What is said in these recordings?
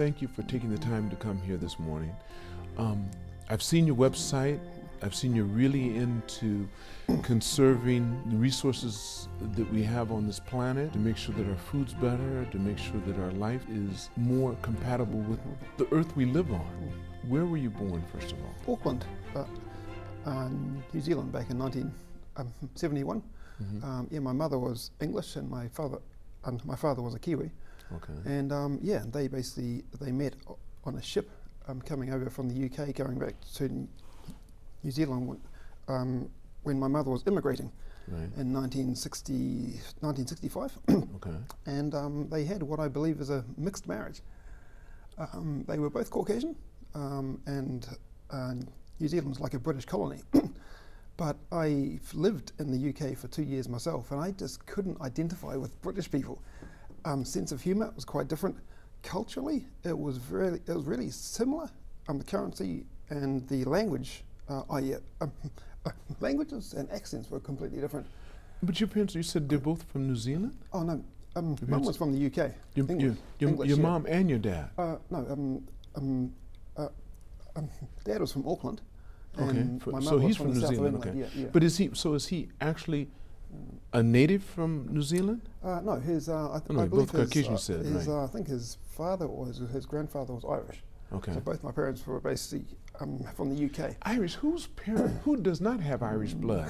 thank you for taking the time to come here this morning. I've seen your website. I've seen you're really into conserving the resources that we have on this planet to make sure that our food's better, to make sure that our life is more compatible with the earth we live on. Where were you born, first of all? Auckland, New Zealand, back in 1971. Yeah, my mother was English and my father was a Kiwi. Okay. And they met on a ship coming over from the UK, going back to New Zealand when my mother was immigrating in 1965. Okay. And they had what I believe is a mixed marriage. They were both Caucasian, and New Zealand was like a British colony. But I lived in the UK for 2 years myself, and I just couldn't identify with British people. Sense of humour was quite different. Culturally, it was really similar. The currency and the language, languages and accents were completely different. But your parents, you said they're both from New Zealand? Oh no, Mum was from the UK. Your mom and your dad? Dad was from Auckland. Okay, so he's from New Zealand. Okay, yeah. But is he actually a native from New Zealand? No, I believe both Caucasian, said, his right. I think his father or his grandfather was Irish. Okay. So both my parents were basically from the UK. Irish? Who does not have Irish blood?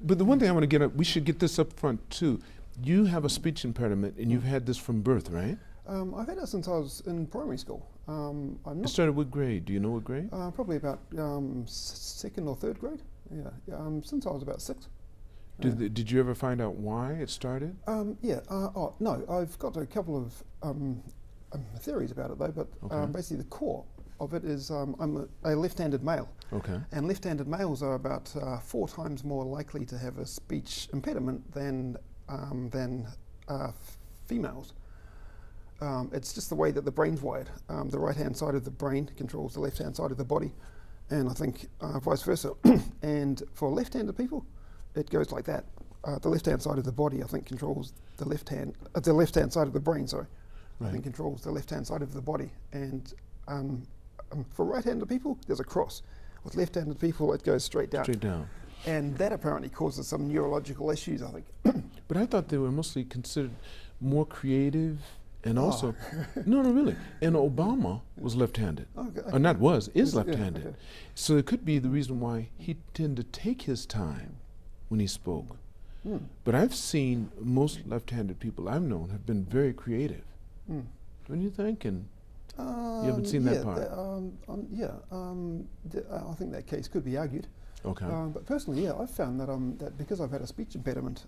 But the one thing I want to get up, we should get this up front too. You have a speech impediment and you've had this from birth, right? I've had it since I was in primary school. It started what grade? Do you know what grade? Probably about second or third grade. Yeah, since I was about 6. Did you ever find out why it started? No, I've got a couple of theories about it though, but Okay. basically the core of it is I'm a left-handed male. Okay. And left-handed males are about 4 times more likely to have a speech impediment than females. It's just the way that the brain's wired. The right-hand side of the brain controls the left-hand side of the body, and I think vice versa. And for left-handed people, it goes like that. The left-hand side of the body, I think, controls the left-hand side of the brain. Sorry, Right. I think controls the left-hand side of the body. And for right-handed people, there's a cross. With left-handed people, it goes straight down. Straight down. And that apparently causes some neurological issues, I think. But I thought they were mostly considered more creative. And also, no, really. And Obama was left-handed, Okay. or not was, is Yeah, left-handed. okay. So it could be the reason why he tended to take his time when he spoke. But I've seen most left-handed people I've known have been very creative. Don't you think? And you haven't seen that part. I think that case could be argued. Okay. But personally, yeah, I've found that that because I've had a speech impediment,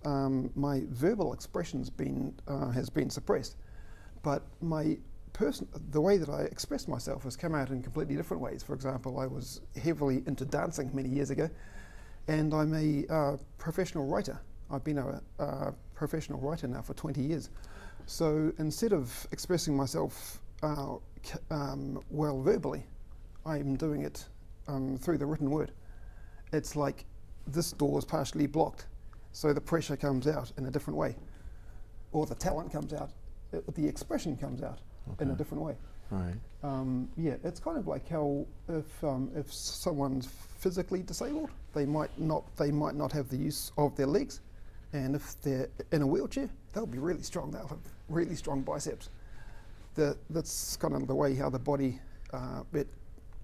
my verbal expression's has been suppressed. But the way that I express myself has come out in completely different ways. For example, I was heavily into dancing many years ago, and I'm a professional writer. I've been a professional writer now for 20 years. So instead of expressing myself well verbally, I'm doing it through the written word. It's like this door is partially blocked, so the pressure comes out in a different way, or the talent comes out. The expression comes out in a different way. Right. Yeah, it's kind of like how if someone's physically disabled, they might not have the use of their legs, and if they're in a wheelchair, they'll be really strong. They'll have really strong biceps. That's kind of the way how the body it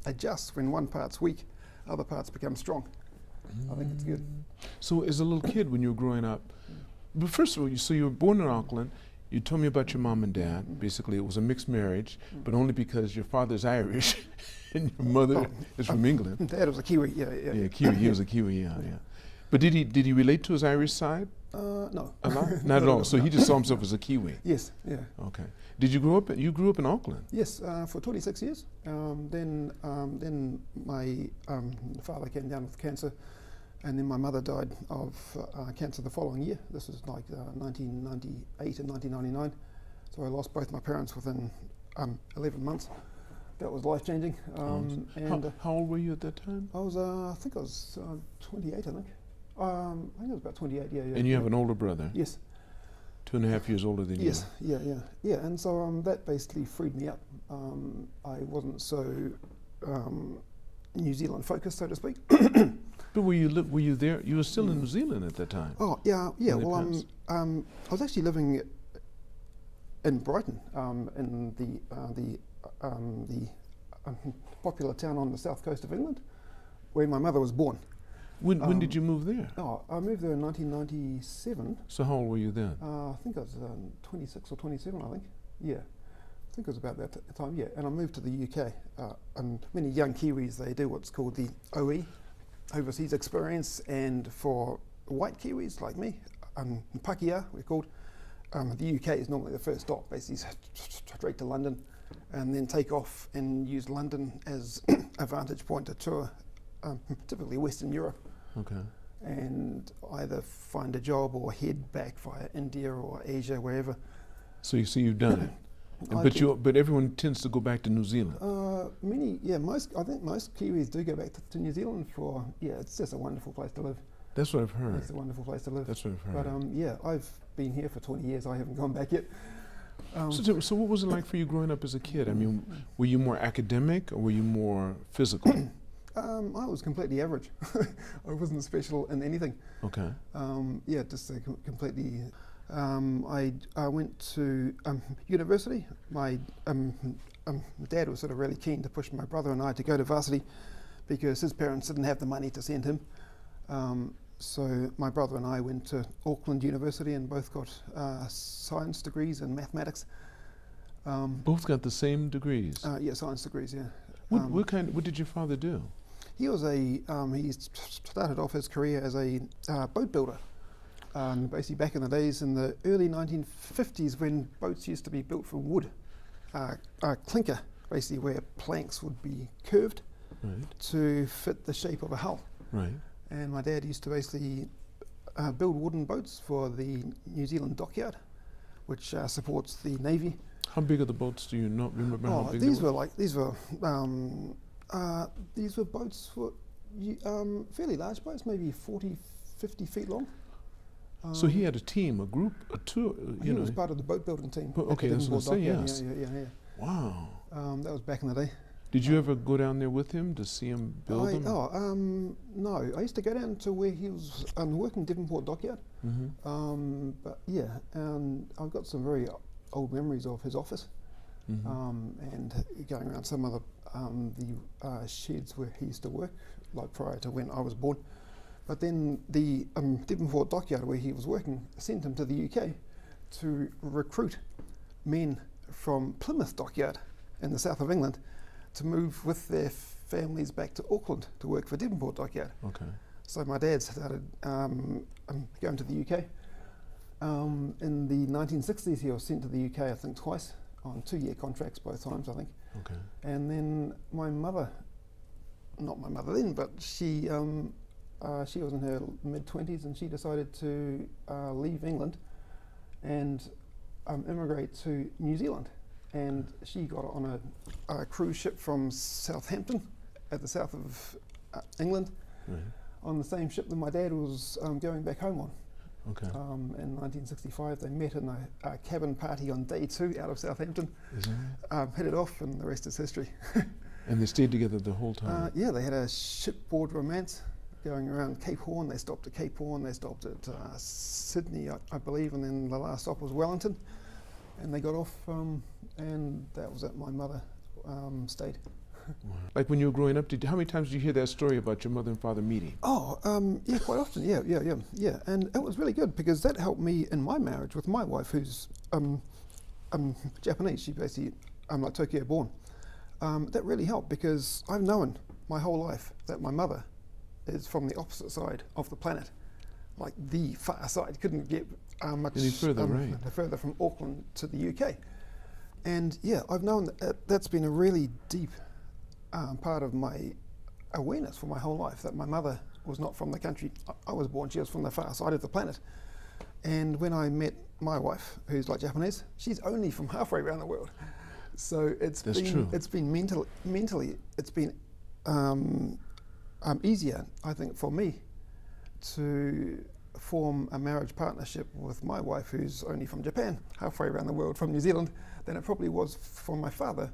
adjusts. When one part's weak, other parts become strong. I think it's good. So as a little kid, when you were growing up, but first of all, you were born in Auckland. You told me about your mom and dad. Basically, it was a mixed marriage, but only because your father's Irish and your mother is from England. Dad was a Kiwi, Yeah, Kiwi. He was a Kiwi, yeah. But did he relate to his Irish side? No. A lot? Not at all. So he just saw himself as a Kiwi. Yes, yeah. Okay. Did you grow up? You grew up in Auckland? Yes, for 26 years. Then my father came down with cancer, and then my mother died of cancer the following year. This was like 1998 and 1999. So I lost both my parents within 11 months. That was life-changing. How old were you at that time? I was, I think I was 28, I think. I think I was about 28, yeah. And you have an older brother? Yes. 2.5 years older than Yes, yeah. And so that basically freed me up. I wasn't so New Zealand focused, so to speak. But were you there? You were still in New Zealand at that time. Oh, yeah. In the Well, I was actually living in Brighton, in the popular town on the south coast of England, where my mother was born. When did you move there? Oh, I moved there in 1997. So how old were you then? I think I was 26 or 27, I think. Yeah, I think it was about that time, yeah. And I moved to the UK. And many young Kiwis, they do what's called the OE, Overseas Experience. And for white Kiwis like me, Pakia, we're called, the UK is normally the first stop, basically straight to London, and then take off and use London as a vantage point to tour, typically Western Europe. Okay. And either find a job or head back via India or Asia, wherever. So you see, you've done it, but everyone tends to go back to New Zealand. I think most Kiwis do go back to New Zealand for, it's just a wonderful place to live. That's what I've heard. It's a wonderful place to live. That's what I've heard. But I've been here for 20 years. I haven't gone back yet. So what was it like for you growing up as a kid? I mean, were you more academic or were you more physical? I was completely average. I wasn't special in anything. Okay. Just completely. I went to university. My dad was sort of really keen to push my brother and I to go to varsity because his parents didn't have the money to send him. So my brother and I went to Auckland University and both got science degrees in mathematics. Both got the same degrees? Science degrees, yeah. What did your father do? He was he started off his career as a boat builder. Basically back in the days in the early 1950s when boats used to be built from wood, clinker, basically where planks would be curved to fit the shape of a hull. Right. And my dad used to basically build wooden boats for the New Zealand dockyard, which supports the Navy. How big are the boats? Do you not remember how big these were? These were boats for fairly large boats, maybe 40, 50 feet long. So he had a team, a group, a tour. He was part of the boat building team. Okay, that's what I say. Yes. Yeah. Wow. That was back in the day. Did you ever go down there with him to see him build them? No. I used to go down to where he was working Devonport Dockyard. Mm-hmm. And I've got some very old memories of his office, and going around some of the sheds where he used to work, like prior to when I was born. But then the Devonport Dockyard where he was working sent him to the UK to recruit men from Plymouth Dockyard in the south of England to move with their families back to Auckland to work for Devonport Dockyard. Okay. So my dad started going to the UK. In the 1960s, he was sent to the UK, I think, twice on 2-year contracts, both times, I think. Okay. And then my mother, not my mother then, but she was in her mid-20s and she decided to leave England and immigrate to New Zealand. And she got on a cruise ship from Southampton at the south of England, on the same ship that my dad was going back home on. Okay. In 1965, they met in a cabin party on day 2 out of Southampton. Is that right? Hit it off, and the rest is history. And they stayed together the whole time? They had a shipboard romance going around Cape Horn. They stopped at Cape Horn, they stopped at Sydney, I believe, and then the last stop was Wellington. And they got off, and that was it. My mother stayed. Wow. Like when you were growing up, how many times did you hear that story about your mother and father meeting? Yeah, quite often. Yeah. And it was really good because that helped me in my marriage with my wife, who's Japanese. She's basically like Tokyo born. That really helped because I've known my whole life that my mother is from the opposite side of the planet, like the far side. Couldn't get much any further, further from Auckland to the UK. And yeah, I've known that's been a really deep part of my awareness for my whole life, that my mother was not from the country I was born. She was from the far side of the planet. And when I met my wife, who's like Japanese, she's only from halfway around the world. So it's been mentally it's been easier, I think, for me to form a marriage partnership with my wife, who's only from Japan, halfway around the world from New Zealand, than it probably was for my father,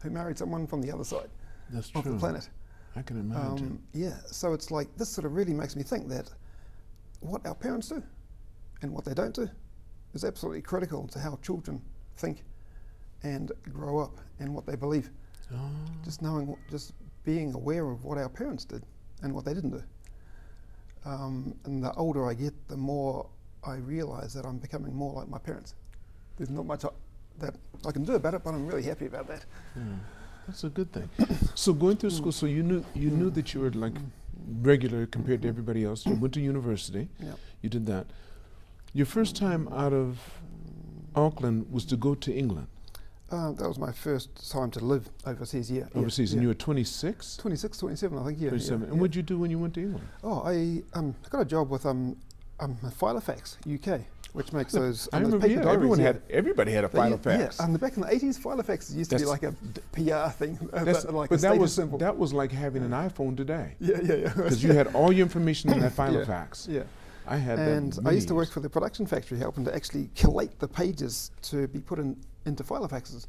who married someone from the other side That's of true. the planet. I can imagine. Yeah, so it's like, this sort of really makes me think that what our parents do and what they don't do is absolutely critical to how children think and grow up and what they believe. Oh. Just knowing, just being aware of what our parents did and what they didn't do. And the older I get, the more I realise that I'm becoming more like my parents. There's not much that I can do about it, but I'm really happy about that. Yeah. That's a good thing. So going through school, so you knew that you were like regular compared to everybody else. You went to university. Yeah. You did that. Your first time out of Auckland was to go to England. That was my first time to live overseas, yeah. Overseas, yeah. and you were 26? 26, 27, I think, yeah. 27. And what'd you do when you went to England? Oh, I got a job with Filofax, UK, which makes those I remember, paper diaries. everybody had a Filofax. Yeah, back in the 80s, Filofax used to be like a PR thing. Like but that was like having an iPhone today. Yeah. Because you had all your information in that Filofax. Yeah. I had and that. I used to work for the production factory, helping to actually collate the pages to be put into Filofaxes.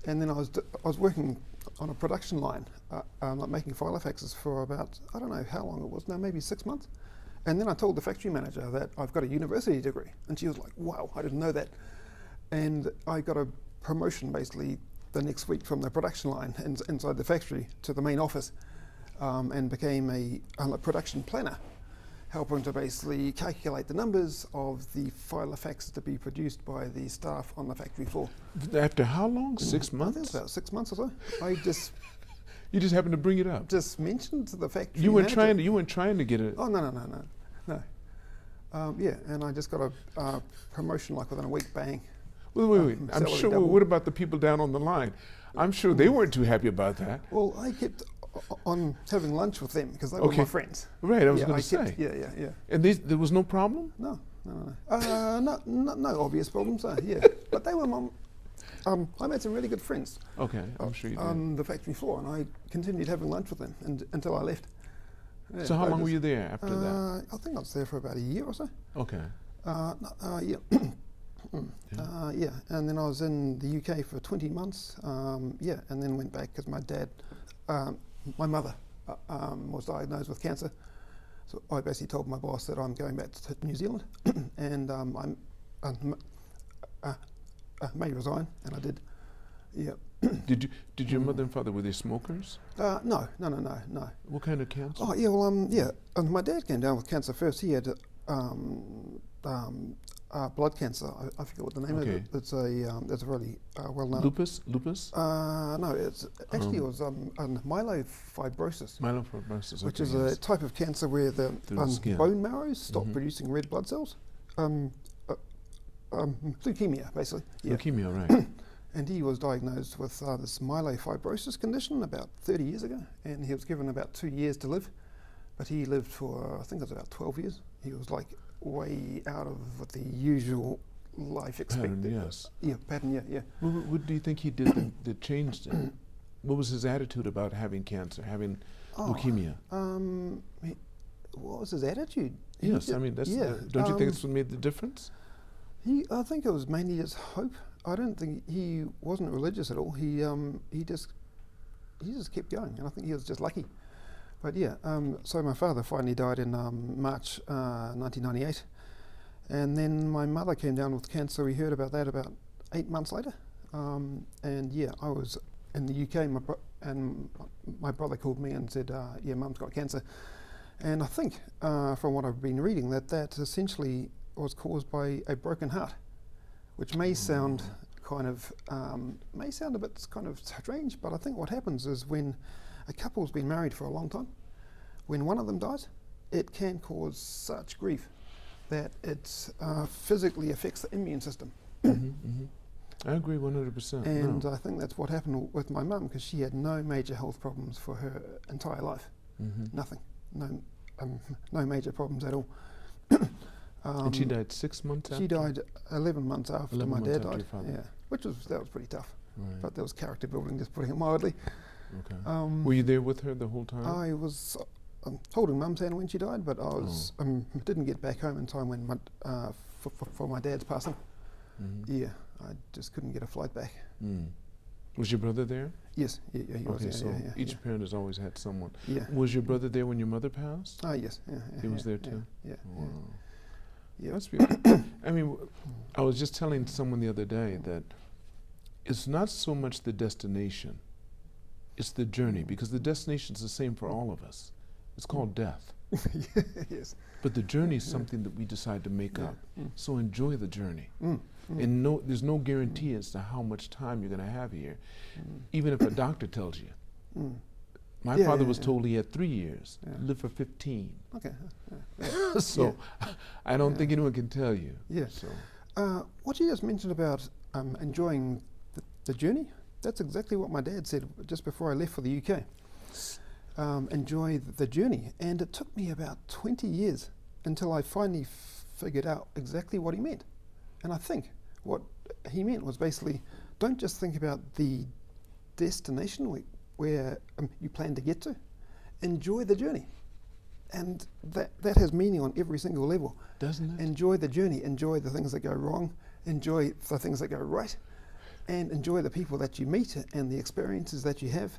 And then I was working on a production line, like making Filofaxes for about, I don't know how long it was now, maybe 6 months. And then I told the factory manager that I've got a university degree, and she was like, "Wow, I didn't know that." And I got a promotion basically the next week from the production line inside the factory to the main office, and became a production planner, helping to basically calculate the numbers of the Filofaxes to be produced by the staff on the factory floor. After how long? 6 months? I think it was about 6 months or so. I just you just happened to bring it up. just mentioned to the factory You weren't manager. trying to get it. Oh no. Yeah, and I just got a promotion like within a week, bang. Wait. I'm salary sure. double. What about the people down on the line? I'm sure they weren't too happy about that. Well, I kept on having lunch with them because they were my friends. Right. I was Yeah, going to say. Yeah. And there was no problem. No. No obvious problems. Yeah, but they were I made some really good friends Okay, I'm sure you did. on the factory floor, and I continued having lunch with them until I left. Yeah, So how long were you there after that? I think I was there for about a year or so. Okay. Yeah. Yeah, and then I was in the UK for 20 months. Yeah, and then went back because my mother was diagnosed with cancer. So I basically told my boss that I'm going back to New Zealand, and I may resign, and I did. Yeah. Did your mother and father, were they smokers? No. What kind of cancer? Oh yeah, well yeah. And my dad came down with cancer first. He had blood cancer. I forget what the name of it. It's a really well known. Lupus? No, it was myelofibrosis. Myelofibrosis. Which is a type of cancer where the bone marrows stop producing red blood cells. Leukemia, basically. Yeah. Leukemia, right. And he was diagnosed with this myelofibrosis condition about 30 years ago, and he was given about 2 years to live, but he lived for, I think it was about 12 years. He was like way out of the usual life expectancy. Pattern, yes. Yeah, pattern, yeah. What do you think he did that changed it? What was his attitude about having cancer, having leukemia? What was his attitude? Yes, I mean, don't you think that's what made the difference? I think it was mainly his hope. I don't think he wasn't religious at all. He just kept going, and I think he was just lucky. But yeah, so my father finally died in March 1998, and then my mother came down with cancer. We heard about that about 8 months later, and yeah, I was in the UK, and my brother called me and said, "Yeah, Mum's got cancer," and I think from what I've been reading that essentially was caused by a broken heart, which may sound a bit kind of strange, but I think what happens is when a couple's been married for a long time, when one of them dies, it can cause such grief that it physically affects the immune system. I agree 100%. And I think that's what happened with my mum, because she had no major health problems for her entire life. Nothing. No major problems at all. And she died 6 months after? She died 11 months after my dad died. Yeah, that was pretty tough. Right. But there was character building, just putting it mildly. Okay. Were you there with her the whole time? I was holding Mum's hand when she died, but I was didn't get back home in time when for my dad's passing. Yeah, I just couldn't get a flight back. Was your brother there? Yes, he was. Okay, so each parent has always had someone. Yeah. Was your brother there when your mother passed? Yes. He was there too? Yeah. Wow. Yeah. That's beautiful. I mean, I was just telling someone the other day that it's not so much the destination, it's the journey, because the destination is the same for all of us. It's called death. Yes. But the journey is something that we decide to make up. So enjoy the journey. And there's no guarantee as to how much time you're going to have here, even if a doctor tells you. My father was told he had 3 years, lived for 15. Okay. So I don't think anyone can tell you. Yeah. So. What you just mentioned about enjoying the journey, that's exactly what my dad said just before I left for the UK. Enjoy the journey. And it took me about 20 years until I finally figured out exactly what he meant. And I think what he meant was basically, don't just think about the destination where you plan to get to. Enjoy the journey. And that has meaning on every single level. Doesn't it? Enjoy the journey. Enjoy the things that go wrong. Enjoy the things that go right. And enjoy the people that you meet and the experiences that you have.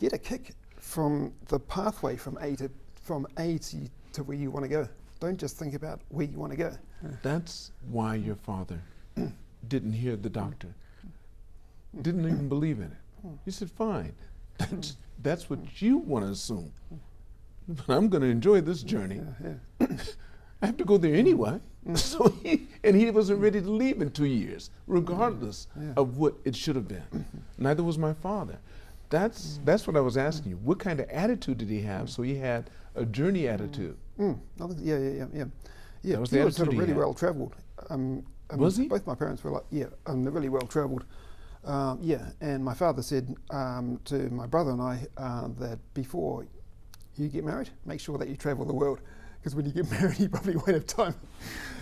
Get a kick from the pathway from A to where you want to go. Don't just think about where you want to go. That's why your father didn't hear the doctor, didn't even believe in it. He said, fine, that's what you want to assume. But I'm going to enjoy this journey. I have to go there anyway. So he wasn't ready to leave in 2 years, regardless of what it should have been. Neither was my father. That's what I was asking you. What kind of attitude did he have? So he had a journey attitude. Yeah. That was he the was sort of attitude he really had. well travelled. Was he? Both my parents were they're really well travelled. And my father said to my brother and I that before you get married, make sure that you travel the world, because when you get married, you probably won't have time.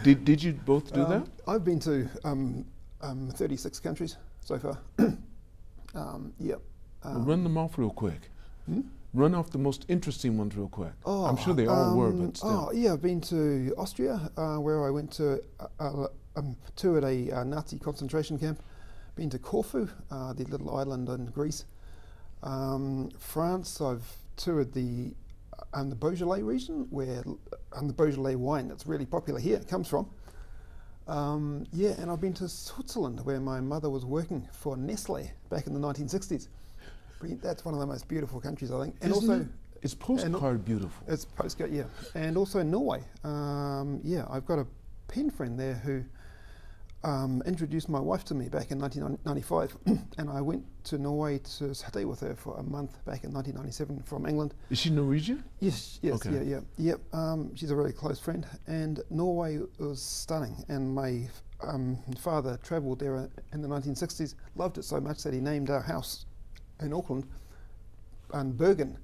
Did you both do that? I've been to 36 countries so far. Run them off real quick. Run off the most interesting ones real quick. I'm sure they all were, but still. I've been to Austria, where I went to toured a Nazi concentration camp. Been to Corfu, the little island in Greece. France, I've toured the Beaujolais region, where the Beaujolais wine that's really popular here comes from. And I've been to Switzerland, where my mother was working for Nestle back in the 1960s. That's one of the most beautiful countries, I think. And Isn't it? It's postcard beautiful. It's postcard, yeah. And also Norway. I've got a pen friend there who introduced my wife to me back in 1995, and I went to Norway to stay with her for a month back in 1997 from England. Is she Norwegian? Yes, Okay. yeah. She's a very close friend, and Norway was stunning. And my father travelled there in the 1960s, loved it so much that he named our house in Auckland Bergen,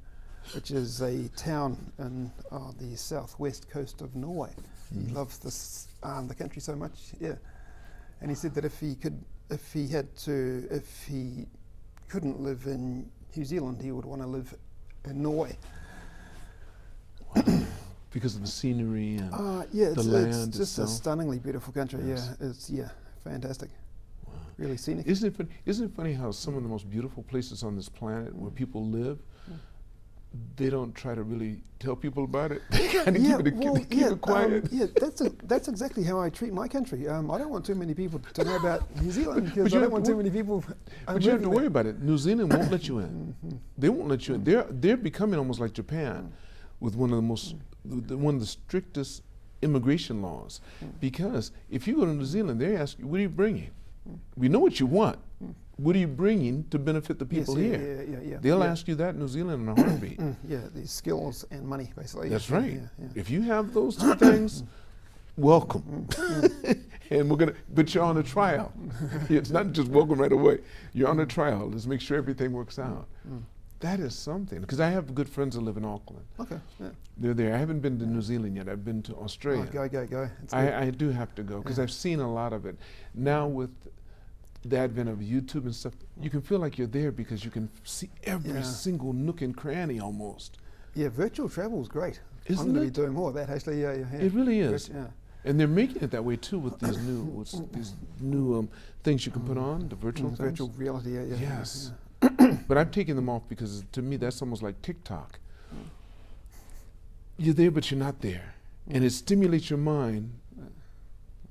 which is a town in the southwest coast of Norway. He loves the country so much, yeah. And he said that if he couldn't live in New Zealand, he would want to live in Norway. Wow. Because of the scenery and the land it's just itself. a stunningly beautiful country. Yes. It's fantastic. Wow. Really scenic. Isn't it funny how some of the most beautiful places on this planet where people live, they don't try to really tell people about it. They kind of keep it quiet. That's exactly how I treat my country. I don't want too many people to know about New Zealand, because I don't want too many people. But you have to worry about it. New Zealand won't let you in. They won't let you in. They're becoming almost like Japan, with one of the strictest immigration laws. Because if you go to New Zealand, they ask you, "What are you bringing? We know what you want. What are you bringing to benefit the people here?" They'll ask you that in New Zealand in a heartbeat. The skills and money, basically. That's right. If you have those two things, welcome. And but you're on a trial. It's not just welcome right away. You're on a trial. Let's make sure everything works out. That is something. Because I have good friends that live in Auckland. Okay. Yeah. They're there. I haven't been to New Zealand yet. I've been to Australia. Go. I do have to go, because I've seen a lot of it. Now with the advent of YouTube and stuff, you can feel like you're there because you can see every single nook and cranny almost. Yeah, virtual travel is great. Isn't I'm going to it? be doing more of that actually. Yeah. It really is. Yeah. And they're making it that way too with these new things you can put on, the virtual things. Virtual reality. Yeah. Yes. But I'm taking them off because to me that's almost like TikTok. You're there, but you're not there, and it stimulates your mind.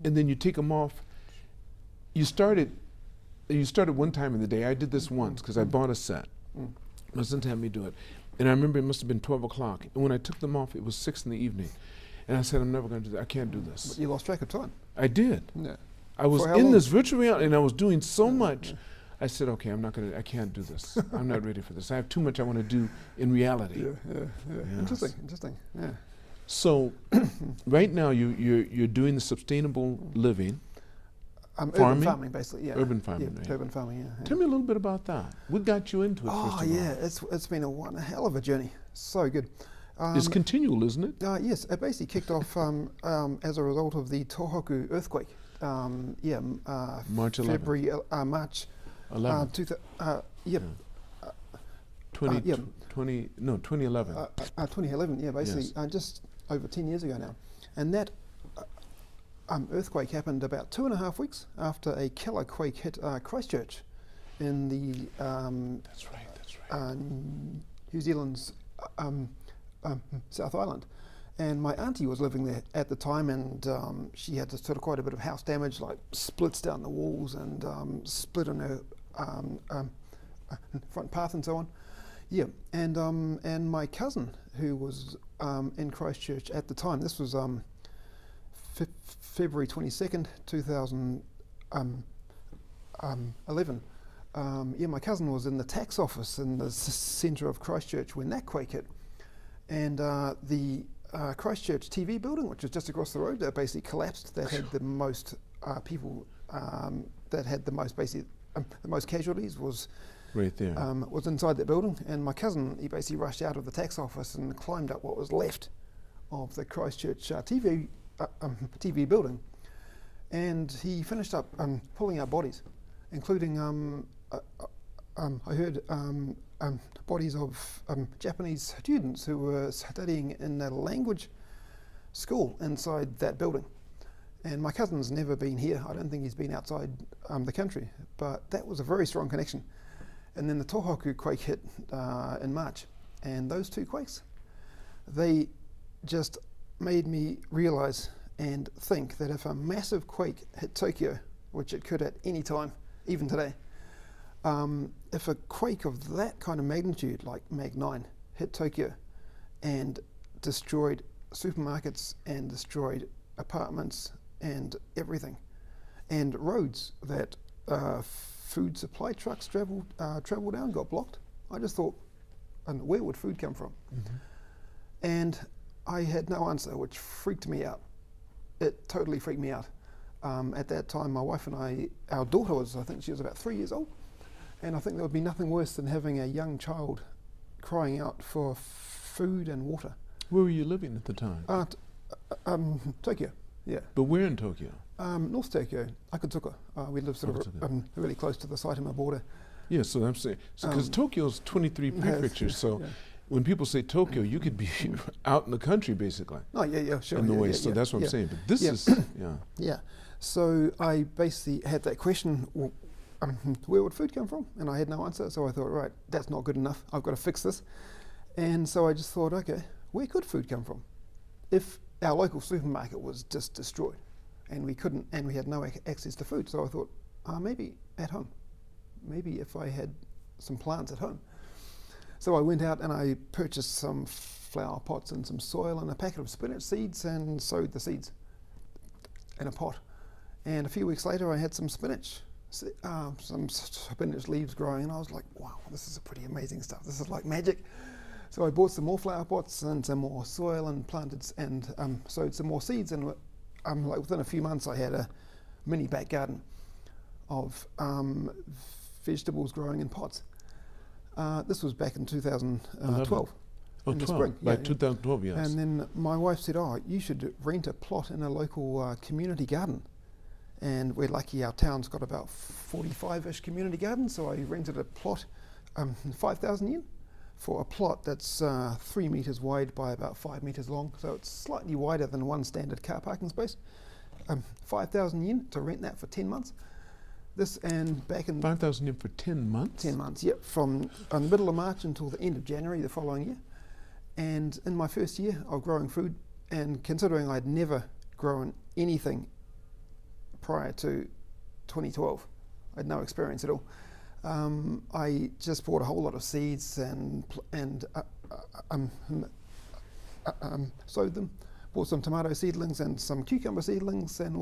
And then you take them off. You started one time in the day. I did this once because I bought a set. My son had me do it, and I remember it must have been 12 o'clock. And when I took them off, it was 6 in the evening, and I said, "I'm never going to do that. I can't do this." But you lost track of time. I did. Yeah. I was For how in long? this virtual reality, and I was doing so much. I said, "Okay, I can't do this. I'm not ready for this. I have too much I want to do in reality." Yeah. Yes. Interesting. Yeah. So, right now you're doing the sustainable living. Urban Farming? farming, basically. Yeah. Urban farming, Yeah, right. urban farming. Yeah. Tell me a little bit about that. What got you into it? Oh first of all? yeah, it's been one hell of a journey. So good. It's continual, isn't it? Yes, it basically kicked off as a result of the Tohoku earthquake. March 11th. February, March 11. 2011. 2011. Yeah, basically, Yes. just over 10 years ago now, and that earthquake happened about 2.5 weeks after a killer quake hit Christchurch in the That's right. New Zealand's South Island. And my auntie was living there at the time, and she had sort of quite a bit of house damage, like splits down the walls and split in her front path and so on. Yeah, and my cousin, who was in Christchurch at the time, this was February 22nd, 2011. My cousin was in the tax office in the centre of Christchurch when that quake hit, and the Christchurch TV building, which was just across the road, basically collapsed. That had the most people, that had the most the most casualties was Right there. was inside that building. And my cousin, he basically rushed out of the tax office and climbed up what was left of the Christchurch TV building, and he finished up pulling out bodies, including I heard bodies of Japanese students who were studying in a language school inside that building. And my cousin's never been here. I don't think he's been outside the country, but that was a very strong connection. And then the Tohoku quake hit in March, and those two quakes, they just made me realise and think that if a massive quake hit Tokyo, which it could at any time, even today, if a quake of that kind of magnitude, like Mag 9, hit Tokyo and destroyed supermarkets and destroyed apartments and everything, and roads that food supply trucks travel down got blocked, I just thought, and where would food come from? Mm-hmm. And I had no answer, which freaked me out. It totally freaked me out. At that time, my wife and I, our daughter was, I think she was about 3 years old, and I think there would be nothing worse than having a young child crying out for food and water. Where were you living at the time? Tokyo, yeah. But where in Tokyo? North Tokyo, Akatsuka. We live sort of really close to the Saitama border. Yeah, so I'm saying, because Tokyo's 23 prefectures, so yeah. when people say Tokyo, you could be out in the country, basically. Oh, yeah, sure. In the yeah, way, yeah, so yeah, that's what yeah. I'm saying. But this Yeah. is, yeah. Yeah. So I basically had that question, well, where would food come from? And I had no answer, so I thought, right, that's not good enough. I've got to fix this. And so I just thought, okay, where could food come from? If our local supermarket was just destroyed and we couldn't, and we had no access to food, so I thought, maybe at home. Maybe if I had some plants at home. So I went out and I purchased some flower pots and some soil and a packet of spinach seeds and sowed the seeds in a pot. And a few weeks later I had some spinach leaves growing, and I was like, wow, this is a pretty amazing stuff. This is like magic. So I bought some more flower pots and some more soil and planted and sowed some more seeds, and like within a few months I had a mini back garden of vegetables growing in pots. This was back in 2012. In the spring. By Yeah, 2012, yes. And then my wife said, oh, you should rent a plot in a local community garden. And we're lucky our town's got about 45-ish community gardens, so I rented a plot, 5,000 yen for a plot that's 3 metres wide by about 5 metres long, so it's slightly wider than one standard car parking space. 5,000 yen to rent that for 10 months. This and back in 5,000 yen for 10 months? 10 months, yep, from the middle of March until the end of January the following year. And in my first year of growing food, and considering I'd never grown anything prior to 2012, I had no experience at all. I just bought a whole lot of seeds and sowed them. Bought some tomato seedlings and some cucumber seedlings, and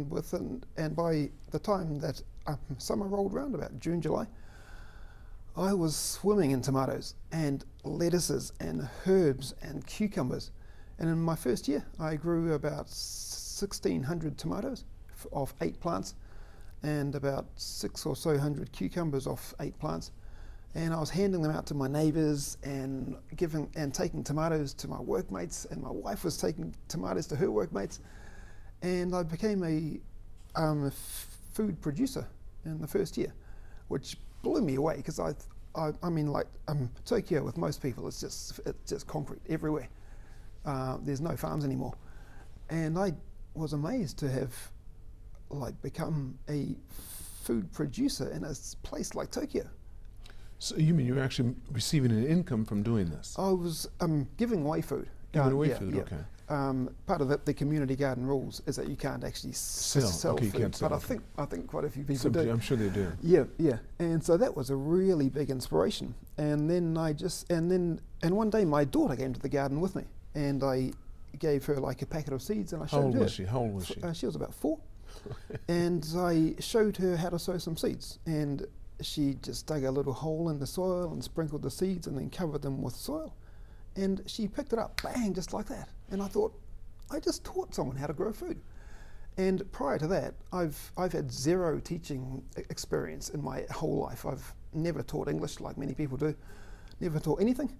by the time that summer rolled around, about June, July, I was swimming in tomatoes and lettuces and herbs and cucumbers. And in my first year, I grew about 1,600 tomatoes off 8 plants, and about 600 or so cucumbers off 8 plants. And I was handing them out to my neighbours and taking tomatoes to my workmates, and my wife was taking tomatoes to her workmates. And I became a food producer in the first year, which blew me away, because I mean, like Tokyo, with most people, it's just concrete everywhere. There's no farms anymore, and I was amazed to have become a food producer in a place like Tokyo. So you mean you're actually receiving an income from doing this? I was giving away food. Giving away food, yeah. okay. Part of the community garden rules is that you can't actually sell okay, food, you can't sell, but okay. I think quite a few people do. I'm sure they do. Yeah, and so that was a really big inspiration. And then one day my daughter came to the garden with me, and I gave her like a packet of seeds, and I showed her. How old was she? She was about 4. And I showed her how to sow some seeds, and she just dug a little hole in the soil and sprinkled the seeds and then covered them with soil. And she picked it up, bang, just like that. And I thought, I just taught someone how to grow food. And prior to that, I've had 0 teaching experience in my whole life. I've never taught English like many people do, never taught anything.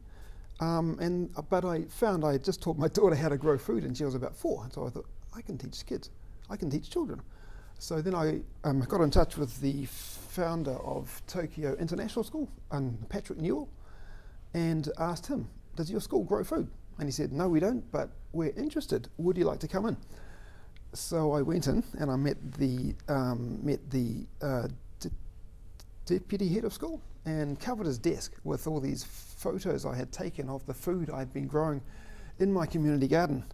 But I found I just taught my daughter how to grow food, and she was about 4. And so I thought, I can teach kids, I can teach children. So then I got in touch with the founder of Tokyo International School, Patrick Newell, and asked him, does your school grow food? And he said, no, we don't, but we're interested. Would you like to come in? So I went in and I met the deputy head of school, and covered his desk with all these photos I had taken of the food I'd been growing in my community garden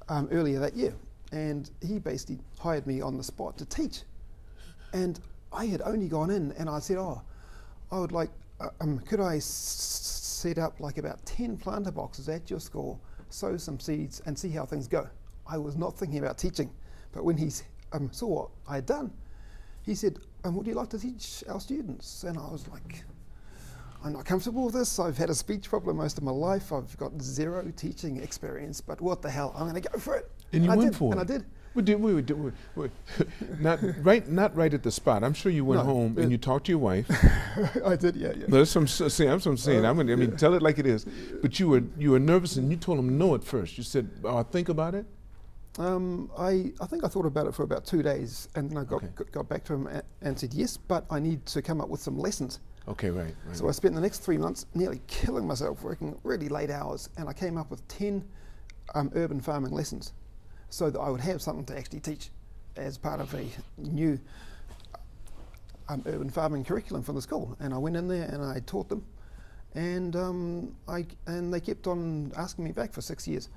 earlier that year. And he basically hired me on the spot to teach. And I had only gone in and I said, I would like, could I set up like about 10 planter boxes at your school, sow some seeds and see how things go. I was not thinking about teaching, but when he saw what I had done, he said, would you like to teach our students? And I was like, I'm not comfortable with this. I've had a speech problem most of my life. I've got 0 teaching experience, but what the hell, I'm gonna go for it. And you went for it. And I did. Wait. Not right at the spot. I'm sure you went home and you talked to your wife. I did, yeah. That's what I'm saying. Tell it like it is. But you were nervous, and you told him no at first. You said, think about it. I think I thought about it for about 2 days, and then I got back to him and said yes, but I need to come up with some lessons. Okay, right. So I spent the next 3 months nearly killing myself, working really late hours, and I came up with 10 urban farming lessons, so that I would have something to actually teach as part of a new urban farming curriculum for the school. And I went in there and I taught them, and they kept on asking me back for 6 years.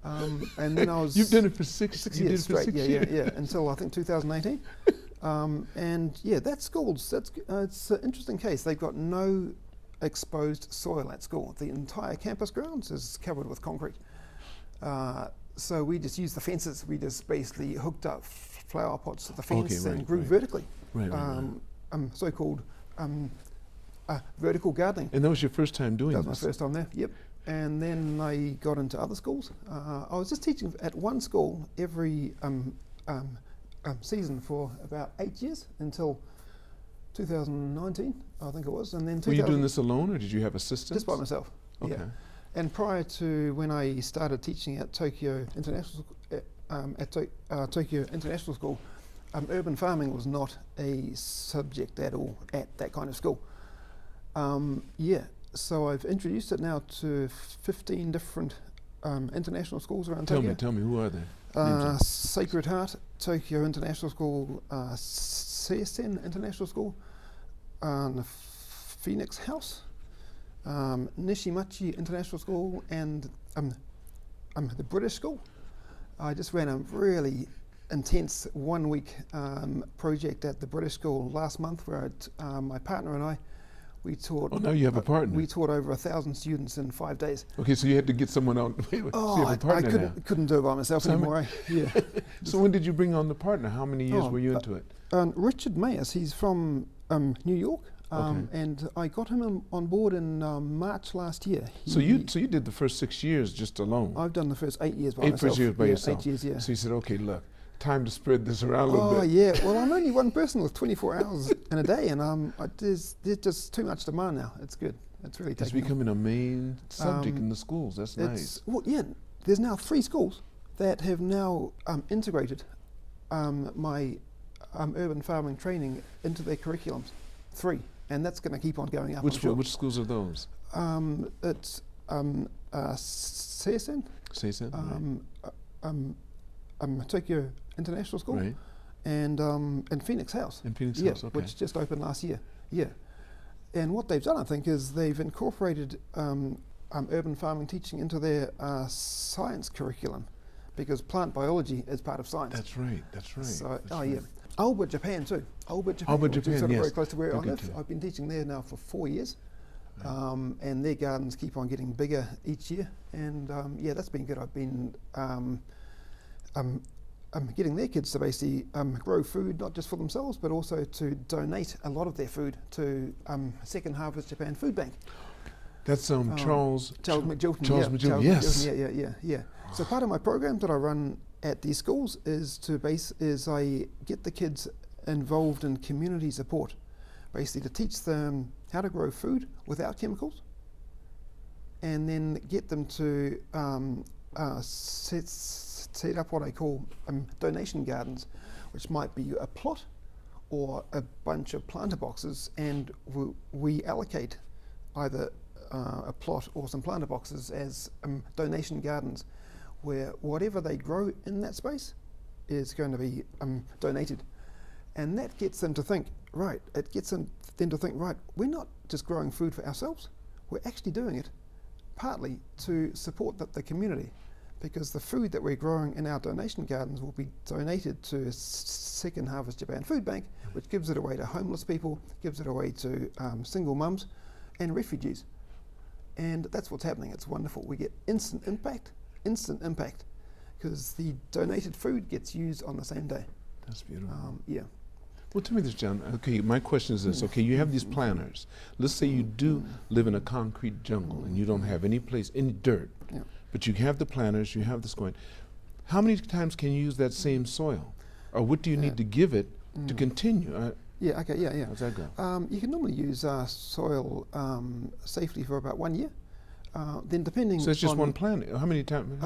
And then I was... You've done it for 6 years straight, yeah, until I think 2018. And yeah, that school's, it's an interesting case. They've got no exposed soil at school. The entire campus grounds is covered with concrete. So we just used the fences. We just basically hooked up flower pots to the fence and grew vertically. So-called vertical gardening. And that was your first time doing this? That was my first time there, yep. And then I got into other schools. I was just teaching at one school every season for about 8 years until 2019, I think it was. And then were you doing this alone, or did you have assistants? Just by myself. Okay. Yeah. And prior to when I started teaching at Tokyo International, Tokyo International School, urban farming was not a subject at all at that kind of school. Yeah, so I've introduced it now to 15 different international schools around Tokyo. Tell me, who are they? Sacred Heart, Tokyo International School, Seisen International School, Phoenix House, Nishimachi International School, and the British School. I just ran a really intense 1 week project at the British School last month where my partner and I, we taught. Oh, now you have a partner. We taught over 1,000 students in 5 days. Okay, so you had to get someone out. So you have a partner I couldn't do it by myself anymore. Yeah. So when did you bring on the partner? How many years were you into it? Richard Mayers, he's from New York, Okay. and I got him on board in March last year. So you did the first 6 years just alone? I've done the first 8 years by myself. First years by yourself. 8 years, yeah. So you said, okay, look, time to spread this around a little bit. Oh yeah, well I'm only one person with 24 hours in a day, and there's just too much demand now. It's good. It's really It's taking becoming a main subject in the schools. That's nice. Well, yeah, there's now 3 schools that have now integrated my urban farming training into their curriculums. 3, and that's going to keep on going up. Which I'm sure. which schools are those? It's Seisen, Tokyo International School, Right. and Phoenix House. In Phoenix Yeah, House, okay. which just opened last year. Yeah, and what they've done, I think, is they've incorporated urban farming teaching into their science curriculum, because plant biology is part of science. That's right. That's right. So, that's oh right. yeah, Alba, Japan too. Alba, Japan, Alba, which is Japan, sort of yes. very close to where I Okay, live. too. I've been teaching there now for 4 years, and their gardens keep on getting bigger each year. And yeah, that's been good. I've been getting their kids to basically grow food, not just for themselves, but also to donate a lot of their food to Second Harvest Japan Food Bank. That's Charles McGilton. Charles McGilton, yes. McGilton, yeah. So part of my program that I run at these schools is I get the kids involved in community support, basically to teach them how to grow food without chemicals, and then get them to set up what I call donation gardens, which might be a plot or a bunch of planter boxes, and we allocate either a plot or some planter boxes as donation gardens, where whatever they grow in that space is going to be donated. And that gets them to think, right, we're not just growing food for ourselves, we're actually doing it partly to support the community, because the food that we're growing in our donation gardens will be donated to Second Harvest Japan Food Bank, which gives it away to homeless people, gives it away to single mums and refugees. And that's what's happening. It's wonderful. We get instant impact, because the donated food gets used on the same day. That's beautiful. Yeah. Well, tell me this, John. Okay, my question is this. Okay, you have these planters. Let's say you do live in a concrete jungle and you don't have any place, any dirt, Yeah. but you have the planters, you have this going. How many times can you use that same soil? Or what do you need to give it to continue? Yeah, okay, yeah. How's that go? You can normally use soil safely for about 1 year. Then depending So it's just on one plant. How many times?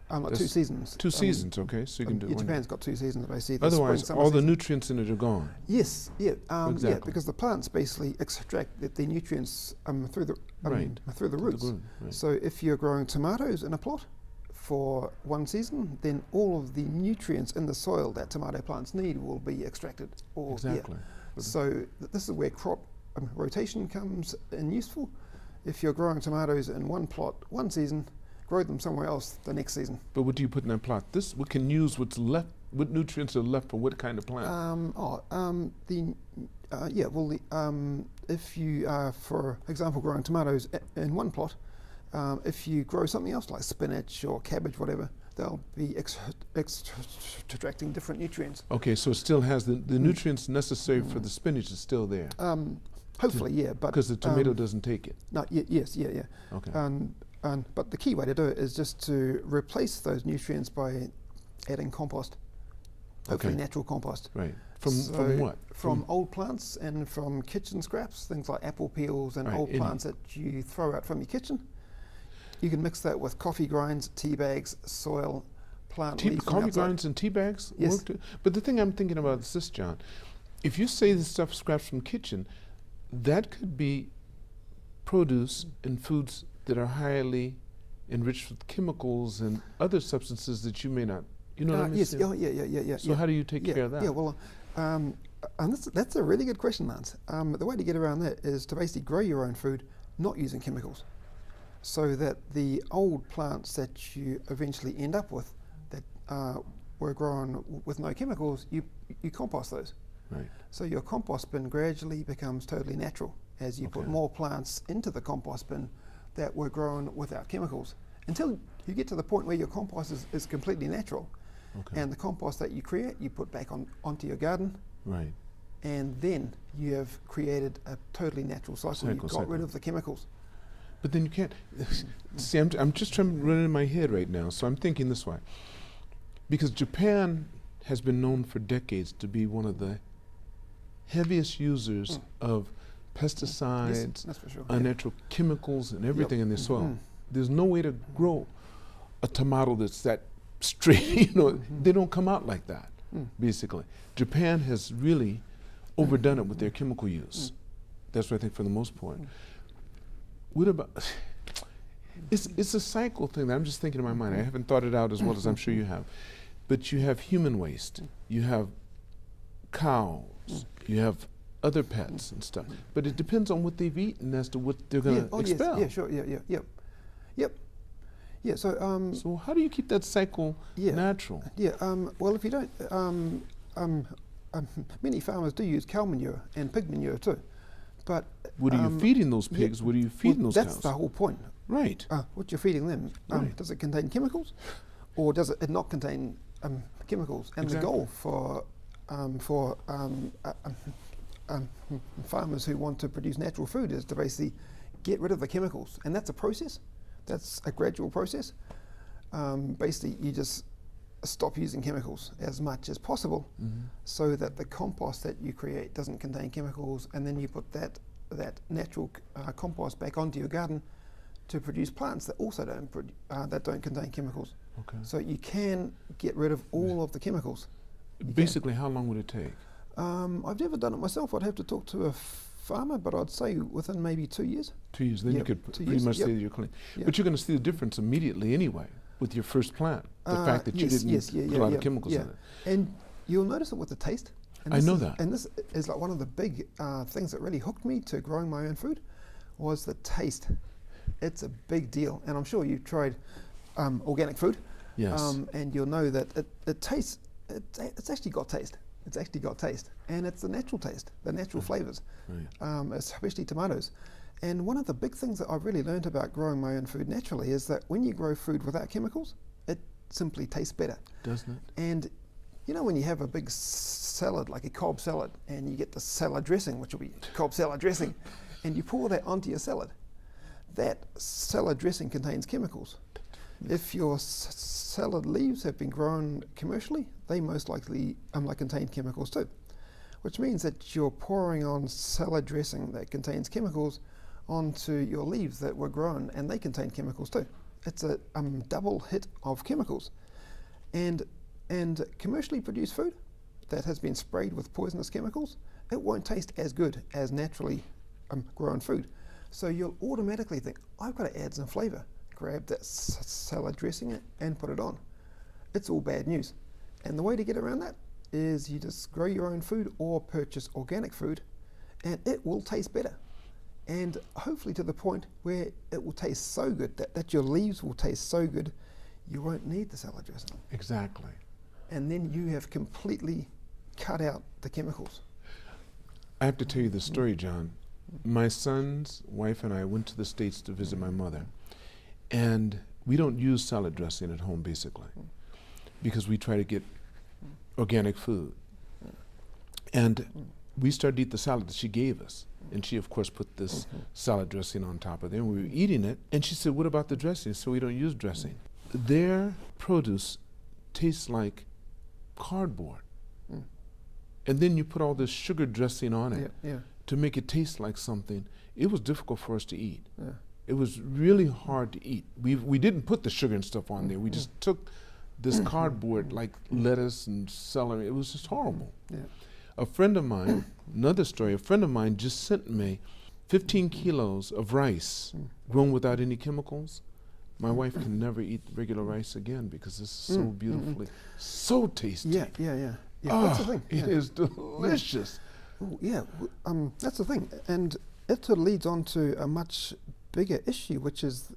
like 2 seasons. 2 seasons, okay? So you can do it. Japan's got 2 seasons, basically. Otherwise, all the nutrients in it are gone. Yes, yeah, Exactly. yeah, because the plants basically extract the nutrients through the through the roots. Right. So if you're growing tomatoes in a plot for 1 season, then all of the nutrients in the soil that tomato plants need will be extracted. Exactly. Yeah. So this is where crop rotation comes in useful. If you're growing tomatoes in one plot 1 season, grow them somewhere else the next season. But what do you put in that plot? We can use what's left. What nutrients are left for what kind of plant? If you are, for example, growing tomatoes in one plot, if you grow something else like spinach or cabbage, whatever, they'll be extracting different nutrients. Okay, so it still has the nutrients necessary for the spinach is still there. Hopefully, yeah, but because the tomato doesn't take it. No, yes, yeah. Okay. But the key way to do it is just to replace those nutrients by adding compost. Hopefully natural compost. Right. From what? From old plants and from kitchen scraps, things like apple peels and old plants that you throw out from your kitchen. You can mix that with coffee grinds, tea bags, soil, plant leaves. Coffee grinds and tea bags? Yes. Work too? But the thing I'm thinking about is this, John. If you say this stuff scraps from kitchen, that could be produce and foods that are highly enriched with chemicals and other substances that you may not, you know what I mean? Yes, yeah. So how do you take care of that? Yeah, well, and that's a really good question, Lance. The way to get around that is to basically grow your own food, not using chemicals, so that the old plants that you eventually end up with that were grown with no chemicals, you compost those. Right. So your compost bin gradually becomes totally natural as you put more plants into the compost bin that were grown without chemicals, until you get to the point where your compost is completely natural. Okay. And the compost that you create, you put back onto your garden. Right. And then you have created a totally natural cycle. You've got rid of the chemicals. But then you can't, see, I'm just trying to run it in my head right now, so I'm thinking this way. Because Japan has been known for decades to be one of the heaviest users of pesticides, that's for sure. unnatural chemicals and everything in their soil. There's no way to grow a tomato that's that straight, they don't come out like that, basically. Japan has really overdone it with their chemical use. That's what I think for the most part. What about, it's a cycle thing that I'm just thinking in my mind. I haven't thought it out as well as I'm sure you have. But you have human waste, you have cows, you have other pets and stuff. But it depends on what they've eaten as to what they're going to expel. Yes, yeah, sure, yep. Yeah, so so how do you keep that cycle natural? Yeah, well, if you don't, many farmers do use cow manure and pig manure too. But what are you feeding those pigs? What are you feeding those cows? That's the whole point. Right. What you're feeding them. Does it contain chemicals, or does it not contain chemicals? And the goal for farmers who want to produce natural food is to basically get rid of the chemicals, and that's a process. That's a gradual process. Basically, you just stop using chemicals as much as possible, so that the compost that you create doesn't contain chemicals, and then you put that natural compost back onto your garden to produce plants that also don't contain chemicals. Okay. So you can get rid of all of the chemicals. Basically, how long would it take? I've never done it myself. I'd have to talk to a farmer, but I'd say within maybe 2 years. 2 years, then you could pretty much say that you're clean. But you're going to see the difference immediately anyway with your first plant. The fact that you didn't put a lot of chemicals in it. And you'll notice it with the taste. And I know that. And this is like one of the big things that really hooked me to growing my own food was the taste. It's a big deal. And I'm sure you've tried organic food. Yes. And you'll know that it tastes, it's actually got taste. It's actually got taste. And it's the natural taste, the natural flavors, especially tomatoes. And one of the big things that I've really learned about growing my own food naturally is that when you grow food without chemicals, it simply tastes better. Doesn't it? And you know when you have a big salad, like a Cobb salad, and you get the salad dressing, which will be Cobb salad dressing, and you pour that onto your salad, that salad dressing contains chemicals. If your salad leaves have been grown commercially, they most likely contain chemicals too, which means that you're pouring on salad dressing that contains chemicals onto your leaves that were grown, and they contain chemicals too. It's a double hit of chemicals. And commercially produced food that has been sprayed with poisonous chemicals, it won't taste as good as naturally grown food. So you'll automatically think, I've got to add some flavor. Grab that salad dressing and put it on. It's all bad news. And the way to get around that is you just grow your own food or purchase organic food, and it will taste better. And hopefully to the point where it will taste so good that your leaves will taste so good, you won't need the salad dressing. Exactly. And then you have completely cut out the chemicals. I have to tell you the story, John. My son's wife and I went to the States to visit my mother. And we don't use salad dressing at home, basically, because we try to get organic food. And we started to eat the salad that she gave us. And she, of course, put this salad dressing on top of it. And we were eating it. And she said, what about the dressing? So we don't use dressing. Their produce tastes like cardboard. And then you put all this sugar dressing on it to make it taste like something. It was difficult for us to eat. It was really hard to eat. We didn't put the sugar and stuff on there. We just took this cardboard like lettuce and celery. It was just horrible. A friend of mine, another story, a friend of mine just sent me 15 kilos of rice grown without any chemicals. My wife can never eat regular rice again because this is so beautifully, so tasty. Yeah. Oh, That's the thing. it is delicious. That's the thing, and it sort of leads on to a much bigger issue, which is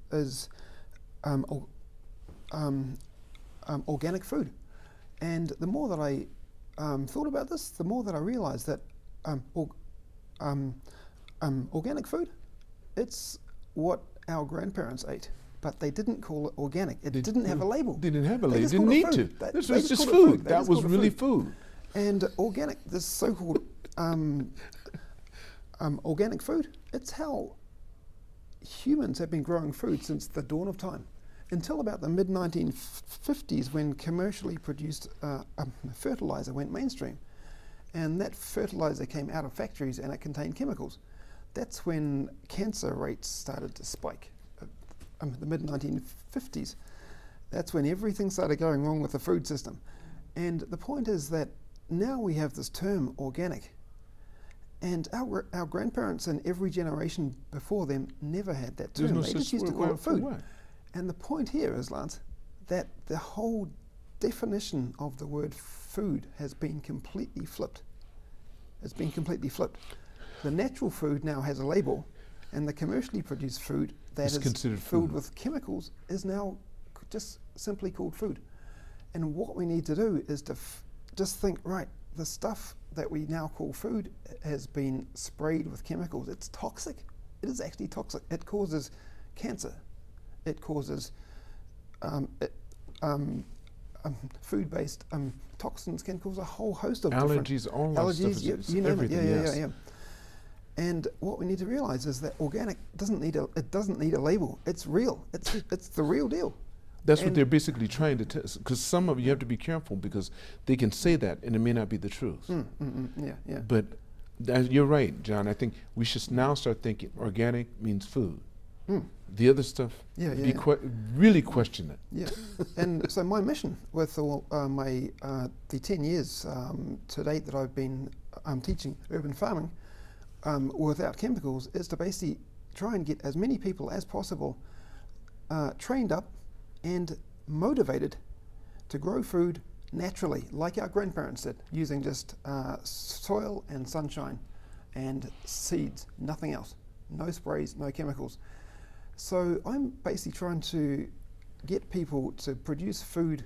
organic food. And the more that I thought about this, the more that I realised that organic food, it's what our grandparents ate, but they didn't call it organic. It didn't have a label. They didn't have a label. just Didn't called it need to. food. This They was just called it food. They That just was called it really food. And organic, this so-called organic food, it's how humans have been growing food since the dawn of time, until about the mid-1950s, when commercially produced fertilizer went mainstream. And that fertilizer came out of factories and it contained chemicals. That's when cancer rates started to spike. The mid-1950s. That's when everything started going wrong with the food system. And the point is that now we have this term organic. And our grandparents and every generation before them never had that term. No they just used to call it food. what? And the point here is, Lance, that the whole definition of the word food has been completely flipped. It's been completely flipped. The natural food now has a label, and the commercially produced food that It's is considered filled food. with chemicals is now just simply called food. And what we need to do is to just think, right, the stuff that we now call food has been sprayed with chemicals. It's toxic. It is actually toxic. It causes cancer. It causes food-based toxins can cause a whole host of Allergies, all that allergies. stuff. You name it. Everything, Yeah. And what we need to realize is that organic doesn't need a label. It's real. It's the real deal. That's what they're basically trying to test. Because some of you have to be careful because they can say that and it may not be the truth. Yeah. But you're right, John. I think we should now start thinking organic means food. The other stuff, really question it. Yeah, and so my mission with all the 10 years to date that I've been teaching urban farming without chemicals is to basically try and get as many people as possible trained up and motivated to grow food naturally, like our grandparents did, using just soil and sunshine and seeds, nothing else. No sprays, no chemicals. So I'm basically trying to get people to produce food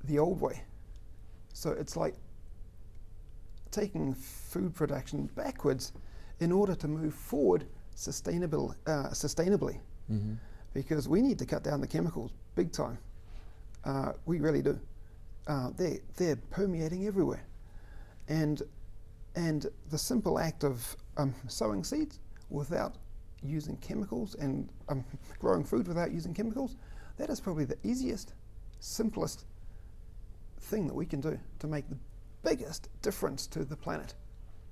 the old way. So it's like taking food production backwards in order to move forward sustainably. Because we need to cut down the chemicals big time. We really do. They're permeating everywhere. And the simple act of sowing seeds without using chemicals and growing food without using chemicals, that is probably the easiest, simplest thing that we can do to make the biggest difference to the planet.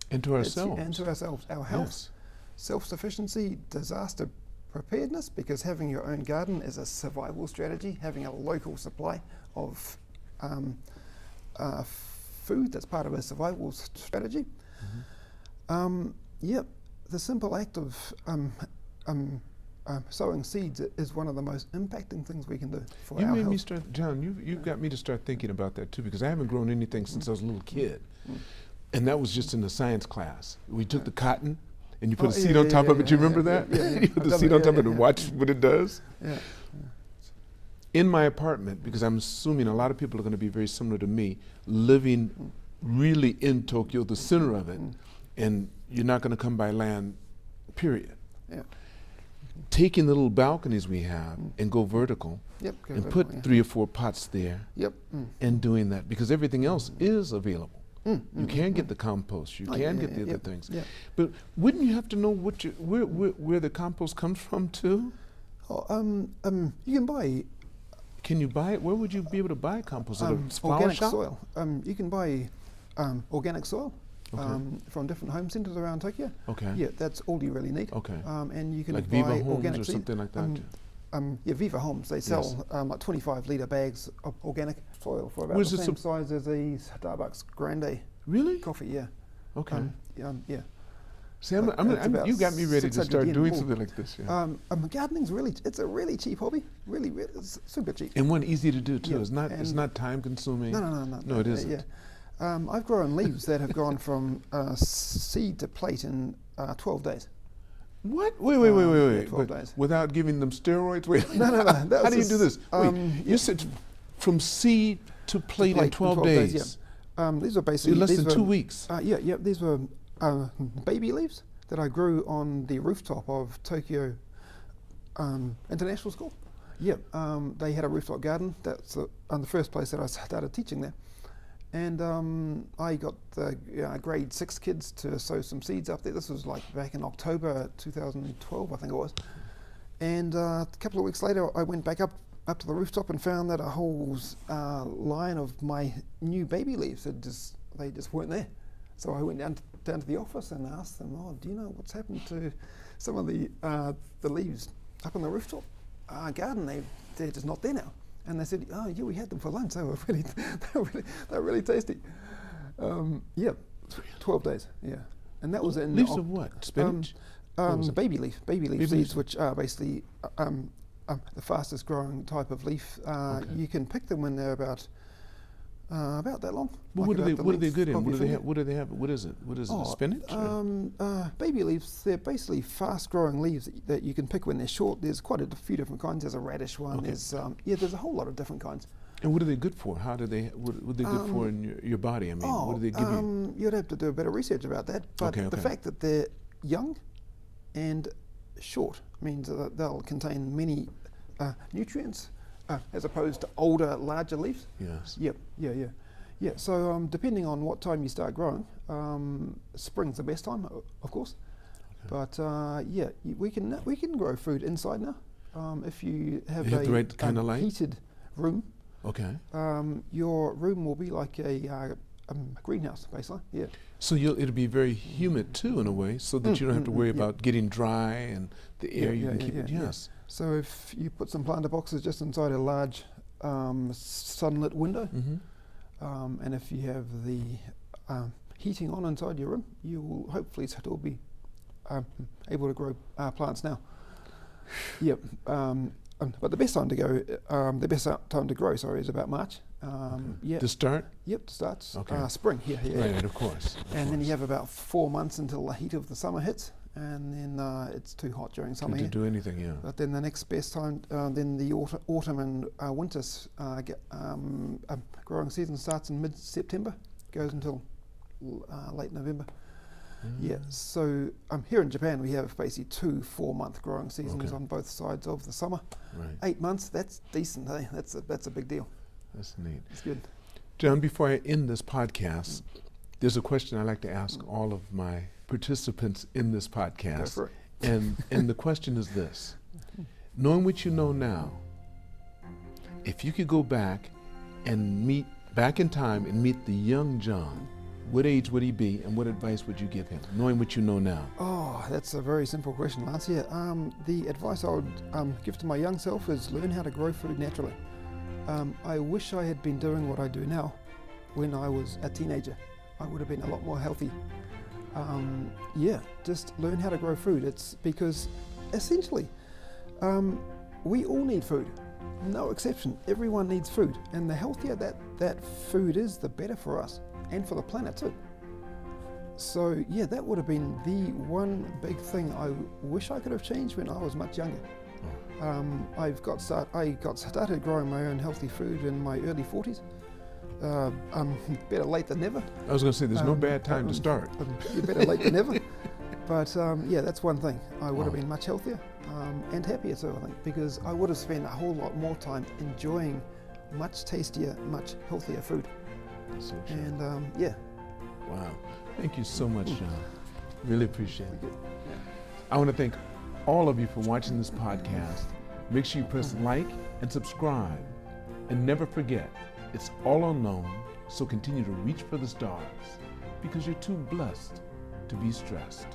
And to ourselves. And to ourselves, our health, Yes. self-sufficiency, disaster preparedness, because having your own garden is a survival strategy, having a local supply of food, that's part of a survival strategy. The simple act of sowing seeds is one of the most impacting things we can do for You our made health. me start, John, you got me to start thinking about that too, because I haven't grown anything since I was a little kid. And that was just in the science class. We took the cotton and you put a seed on top of it. You remember that? You put the seed on top of it and watch what it does. In my apartment, because I'm assuming a lot of people are going to be very similar to me, living really in Tokyo, the center of it, and you're not going to come by land, period. Taking the little balconies we have and go vertical and put 3 or 4 pots there and doing that, because everything else is available. You can get the compost, you can get the other things. But wouldn't you have to know what where the compost comes from too? You can buy... Can you buy it? Where would you be able to buy compost? At a flower organic shop? soil. You can buy organic soil from different home centres around Tokyo. Yeah, that's all you really need. And you can like buy Viva Homes organic or seed. something like that. Viva Homes, they sell like 25-litre bags of organic soil for about the same size as a Starbucks Grande Really? coffee. Okay. Yeah. See, But it's about you got me ready to 600 start yen doing more. something like this. Yeah. Gardening's it's a really cheap hobby. Really, it's super cheap. And one easy to do too. Yeah, It's not time consuming. No. No, it isn't. Yeah. I've grown leaves that have gone from seed to plate in 12 days. What? Wait. 12 days. Without giving them steroids? Wait. No. How do you do this? Wait, you said from seed to plate in 12 days. Yeah. These were basically So less than 2 weeks. Yeah. These were baby leaves that I grew on the rooftop of Tokyo International School. Yeah. They had a rooftop garden. That's the first place that I started teaching there. And I got the grade 6 kids to sow some seeds up there. This was like back in October 2012, I think it was. And a couple of weeks later, I went back up to the rooftop and found that a whole line of my new baby leaves they just weren't there. So I went down to the office and asked them, "Oh, do you know what's happened to some of the leaves up on the rooftop garden? They're just not there now." And they said, "Oh, yeah, we had them for lunch. They were really tasty." 12 days. Yeah, and that was in Leaves of what? Spinach? The baby leaf seeds, which are basically the fastest growing type of leaf. Okay. You can pick them when they're about that long. Well, what are they good in? What do they have? have? What do they have? What is it? What is it? Spinach? Baby leaves, they're basically fast-growing leaves that you can pick when they're short. There's quite a few different kinds. There's a radish one. Okay. There's a whole lot of different kinds. And what are they good for? What are they good for in your body? I mean, what do they give you? You'd have to do a bit of research about that. But Okay. the fact that they're young and short means that they'll contain many nutrients as opposed to older, larger leaves. Yes. Yep. Yeah. So depending on what time you start growing, spring's the best time, of course. Okay. But we can grow food inside now. If you have You have the right kind of light? heated room, Okay. your room will be like a greenhouse, basically. Yeah. So it'll be very humid too, in a way, so that you don't have to worry about getting dry and the air. You can keep it. Yes. So if you put some planter boxes just inside a large sunlit window, and if you have the heating on inside your room, you will hopefully still be able to grow plants now. Yep. But the best time to go, sorry, is about March. Yeah. To start? Yep, to start. Okay. Spring. Yeah. Right, of course. And then you have about 4 months until the heat of the summer hits, and then it's too hot during summer. To do anything, yeah. But then the next best time, then the autumn and winter growing season starts in mid-September, goes until late November. Yeah, so here in Japan we have basically 2 4-month growing seasons on both sides of the summer. Right. 8 months, that's decent, eh? That's a big deal. That's neat. It's good. John, before I end this podcast, there's a question I like to ask all of my participants in this podcast. Go for it. And the question is this. Knowing what you know now, if you could go back and meet back in time and meet the young John, what age would he be and what advice would you give him, knowing what you know now? Oh, that's a very simple question, Lance. Yeah, the advice I would give to my young self is learn how to grow food naturally. I wish I had been doing what I do now when I was a teenager. I would have been a lot more healthy. Just learn how to grow food. It's because essentially we all need food, no exception. Everyone needs food, and the healthier that food is, the better for us and for the planet too. So yeah, that would have been the one big thing I wish I could have changed when I was much younger. I got started growing my own healthy food in my early 40s. Better late than never. I was going to say, there's no bad time to start. Better late than never. But that's one thing. I would have been much healthier and happier too, I think, because I would have spent a whole lot more time enjoying much tastier, much healthier food. So true. And Wow. Thank you so much, John. Really appreciate it. Yeah. I want to thank all of you for watching this podcast. Make sure you press like and subscribe. And never forget, it's all unknown, so continue to reach for the stars because you're too blessed to be stressed.